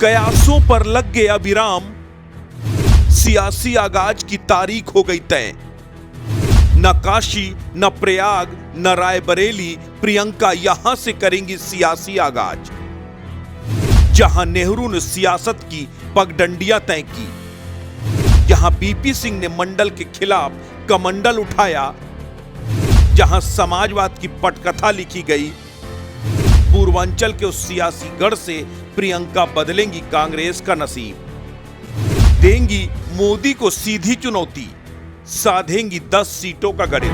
कयासों पर लग गया विराम, सियासी आगाज की तारीख हो गई तय। न काशी, न प्रयाग, न रायबरेली, प्रियंका यहां से करेंगी सियासी आगाज। जहां नेहरू ने सियासत की पगडंडियां तय की, जहां बीपी सिंह ने मंडल के खिलाफ कमंडल उठाया, जहां समाजवाद की पटकथा लिखी गई, पूर्वांचल के उस सियासी गढ़ से प्रियंका बदलेंगी कांग्रेस का नसीब, देंगी मोदी को सीधी चुनौती, साधेंगी 10 सीटों का गढ़।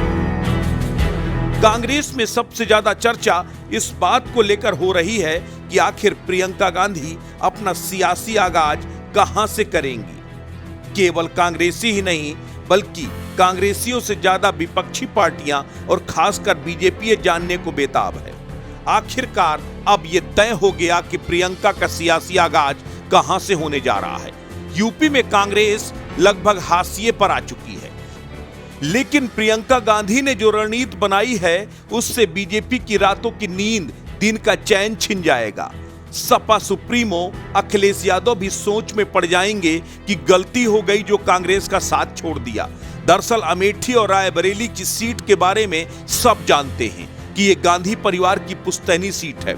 कांग्रेस में सबसे ज्यादा चर्चा इस बात को लेकर हो रही है कि आखिर प्रियंका गांधी अपना सियासी आगाज कहां से करेंगी। केवल कांग्रेसी ही नहीं बल्कि कांग्रेसियों से ज्यादा विपक्षी पार्टियां और खासकर बीजेपी जानने को बेताब है। आखिरकार अब यह तय हो गया कि प्रियंका का सियासी आगाज कहां से होने जा रहा है। यूपी में कांग्रेस लगभग हाशिए पर आ चुकी है, लेकिन प्रियंका गांधी ने जो रणनीति बनाई है उससे बीजेपी की रातों की नींद, दिन का चैन छिन जाएगा। सपा सुप्रीमो अखिलेश यादव भी सोच में पड़ जाएंगे कि गलती हो गई जो कांग्रेस का साथ छोड़ दिया। दरअसल अमेठी और रायबरेली की सीट के बारे में सब जानते हैं कि ये गांधी परिवार की पुश्तैनी सीट है,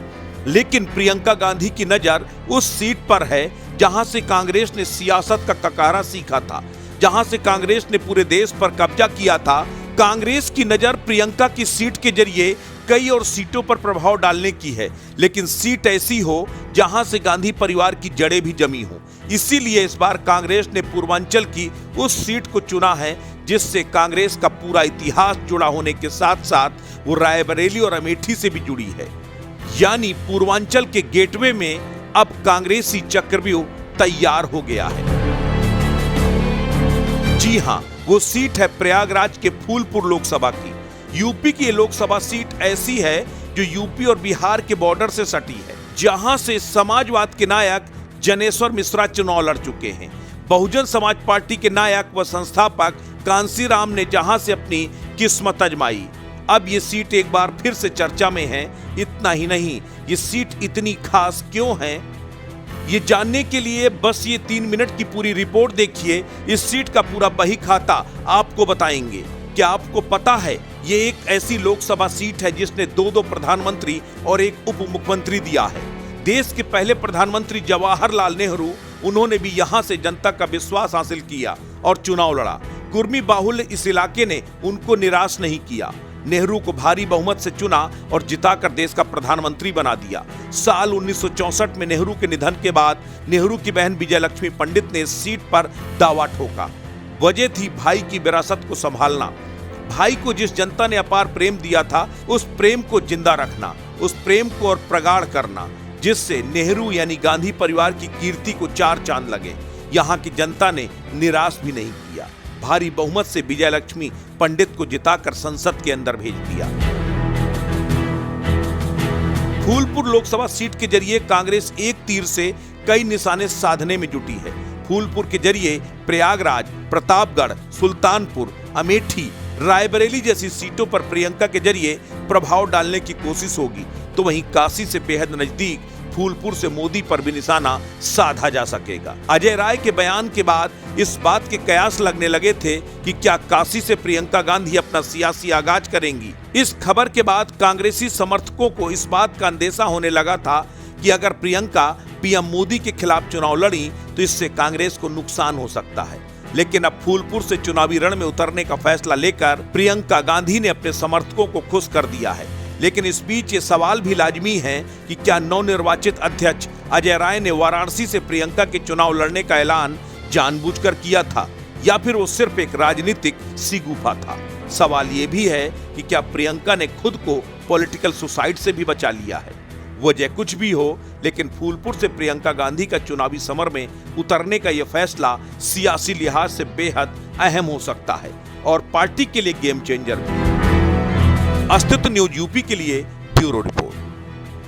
लेकिन प्रियंका गांधी की नजर उस सीट पर है जहां से कांग्रेस ने सियासत का ककारा सीखा था, जहां से कांग्रेस ने पूरे देश पर कब्जा किया था। कांग्रेस की नजर प्रियंका की सीट के जरिए कई और सीटों पर प्रभाव डालने की है, लेकिन सीट ऐसी हो जहां से गांधी परिवार की जड़ें भी जमी हो। इसीलिए इस बार कांग्रेस ने पूर्वांचल की उस सीट को चुना है जिससे कांग्रेस का पूरा इतिहास जुड़ा होने के साथ साथ वो रायबरेली और अमेठी से भी जुड़ी है। यानी पूर्वांचल के गेटवे में अब कांग्रेसी चक्रव्यूह तैयार हो गया है। जी हां, वो सीट है प्रयागराज के फूलपुर लोकसभा की। यूपी की ये लोकसभा सीट ऐसी है जो यूपी और बिहार के बॉर्डर से सटी है, जहां से समाजवाद के नायक जनेश्वर मिश्रा चुनाव लड़ चुके हैं। बहुजन समाज पार्टी के नायक व संस्थापक कांसीराम ने जहां से अपनी किस्मत आजमाई। अब ये सीट एक बार फिर से चर्चा में है। इतना ही नहीं, ये सीट इतनी खास क्यों है, ये जानने के लिए बस ये 3 मिनट की पूरी रिपोर्ट देखिए। इस सीट का पूरा बही खाता आपको बताएंगे। क्या आपको पता है ये एक ऐसी लोकसभा सीट है जिसने 2 प्रधानमंत्री और 1 उप मुख्यमंत्री दिया है। देश के पहले प्रधानमंत्री जवाहरलाल नेहरू, उन्होंने भी यहां से जनता का विश्वास हासिल किया और चुनाव लड़ा। कुर्मी बाहुल्य इस इलाके ने उनको निराश नहीं किया। नेहरू को भारी बहुमत से चुना और जिताकर देश का प्रधानमंत्री बना दिया। साल 1964 में नेहरू के निधन के बाद नेहरू की बहन विजयलक्ष्मी पंडित ने इस सीट पर दावा ठोका। वजह थी भाई की विरासत को संभालना, भाई को जिस जनता ने अपार प्रेम दिया था उस प्रेम को जिंदा रखना, उस प्रेम को और प्रगाढ़ करना, जिससे नेहरू यानी गांधी परिवार की कीर्ति को 4 चांद लगे। यहाँ की जनता ने निराश भी नहीं किया। भारी बहुमत से विजयलक्ष्मी पंडित को जिताकर संसद के अंदर भेज दिया। फूलपुर लोकसभा सीट के जरिए कांग्रेस एक तीर से कई निशाने साधने में जुटी है। फूलपुर के जरिए प्रयागराज, प्रतापगढ़, सुल्तानपुर, अमेठी, रायबरेली जैसी सीटों पर प्रियंका के जरिए प्रभाव डालने की कोशिश होगी, तो वहीं काशी से बेहद नजदीक फूलपुर से मोदी पर भी निशाना साधा जा सकेगा। अजय राय के बयान के बाद इस बात के कयास लगने लगे थे कि क्या काशी से प्रियंका गांधी अपना सियासी आगाज करेंगी। इस खबर के बाद कांग्रेसी समर्थकों को इस बात का अंदेशा होने लगा था कि अगर प्रियंका पीएम मोदी के खिलाफ चुनाव लड़ी तो इससे कांग्रेस को नुकसान हो सकता है। लेकिन अब फूलपुर से चुनावी रण में उतरने का फैसला लेकर प्रियंका गांधी ने अपने समर्थकों को खुश कर दिया है। लेकिन इस बीच ये सवाल भी लाजमी है कि क्या नवनिर्वाचित अध्यक्ष अजय राय ने वाराणसी से प्रियंका के चुनाव लड़ने का ऐलान जानबूझकर किया था या फिर वो सिर्फ एक राजनीतिक सिगुफा था। सवाल ये भी है कि क्या प्रियंका ने खुद को पॉलिटिकल सुसाइड से भी बचा लिया है। वजह कुछ भी हो, लेकिन फूलपुर से प्रियंका गांधी का चुनावी समर में उतरने का यह फैसला सियासी लिहाज से बेहद अहम हो सकता है और पार्टी के लिए गेम चेंजर भी। अस्तित्व न्यूज यूपी के लिए ब्यूरो रिपोर्ट।